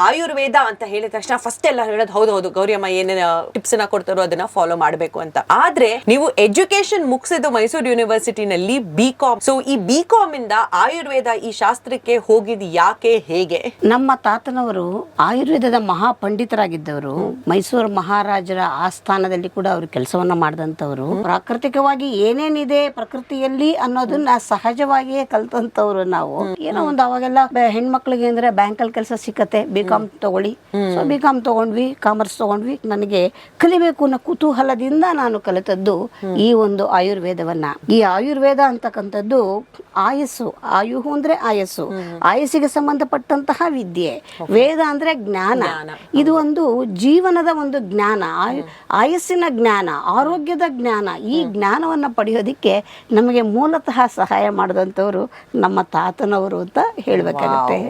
ಆಯುರ್ವೇದ ಅಂತ ಹೇಳಿದ ತಕ್ಷಣ ಫಸ್ಟ್ ಎಲ್ಲ ಹೇಳೋದು ಹೌದು ಗೌರಿಯಮ್ಮ ಏನೇನು ಟಿಪ್ಸ್ ನ ಕೊಡ್ತಾರೋ ಅದನ್ನ ಫಾಲೋ ಮಾಡಬೇಕು ಅಂತ. ಆದ್ರೆ ನೀವು ಎಜುಕೇಶನ್ ಮುಗಿಸಿದ್ದು ಮೈಸೂರು ಯೂನಿವರ್ಸಿಟಿನಲ್ಲಿ ಬಿಕಾಮ್. ಸೊ ಈ ಬಿಕಾಮ್ ಇಂದ ಆಯುರ್ವೇದ ಈ ಶಾಸ್ತ್ರಕ್ಕೆ ಹೋಗಿದ್ ಯಾಕೆ, ಹೇಗೆ? ನಮ್ಮ ತಾತನವರು ಆಯುರ್ವೇದದ ಮಹಾ ಪಂಡಿತರಾಗಿದ್ದವರು. ಮೈಸೂರು ಮಹಾರಾಜರ ಆಸ್ಥಾನದಲ್ಲಿ ಕೂಡ ಅವರು ಕೆಲಸವನ್ನ ಮಾಡಿದಂತವರು. ಪ್ರಾಕೃತಿಕವಾಗಿ ಏನೇನಿದೆ ಪ್ರಕೃತಿಯಲ್ಲಿ ಅನ್ನೋದನ್ನ ಸಹಜವಾಗಿಯೇ ಕಲ್ತಂತವ್ರು ನಾವು. ಏನೋ ಒಂದು ಅವಾಗೆಲ್ಲ ಹೆಣ್ಮಕ್ಳಿಗೆ ಅಂದ್ರೆ ಬ್ಯಾಂಕಲ್ಲಿ ಕೆಲಸ ಸಿಕ್ಕತ್ತೆ, ಬಿಕಾಮ್ ತಗೊಳ್ಳಿ. ಸೊ ಬಿಕಾಮ್ ತಗೊಂಡ್ವಿ, ಕಾಮರ್ಸ್ ತಗೊಂಡ್ವಿ. ನನಗೆ ಕಲಿಬೇಕು ಅನ್ನೋ ಕುತೂಹಲದಿಂದ ನಾನು ಕಲಿತದ್ದು ಈ ಒಂದು ಆಯುರ್ವೇದವನ್ನ. ಈ ಆಯುರ್ವೇದ ಅಂತಕ್ಕಂಥದ್ದು ಆಯಸ್ಸು, ಆಯುಹು ಅಂದ್ರೆ ಆಯಸ್ಸು, ಆಯಸ್ಸಿಗೆ ಸಂಬಂಧಪಟ್ಟಂತಹ ವಿದ್ಯೆ. ವೇದ ಅಂದ್ರೆ ಜ್ಞಾನ. ಇದು ಒಂದು ಜೀವನದ ಒಂದು ಜ್ಞಾನ, ಆಯಸ್ಸಿನ ಜ್ಞಾನ, ಆರೋಗ್ಯದ ಜ್ಞಾನ. ಈ ಜ್ಞಾನವನ್ನ ಪಡೆಯೋದಿಕ್ಕೆ ನಮಗೆ ಮೂಲತಃ ಸಹಾಯ ಮಾಡಿದಂಥವ್ರು ನಮ್ಮ ತಾತನವರು ಅಂತ ಹೇಳ್ಬೇಕಾಗತ್ತೆ.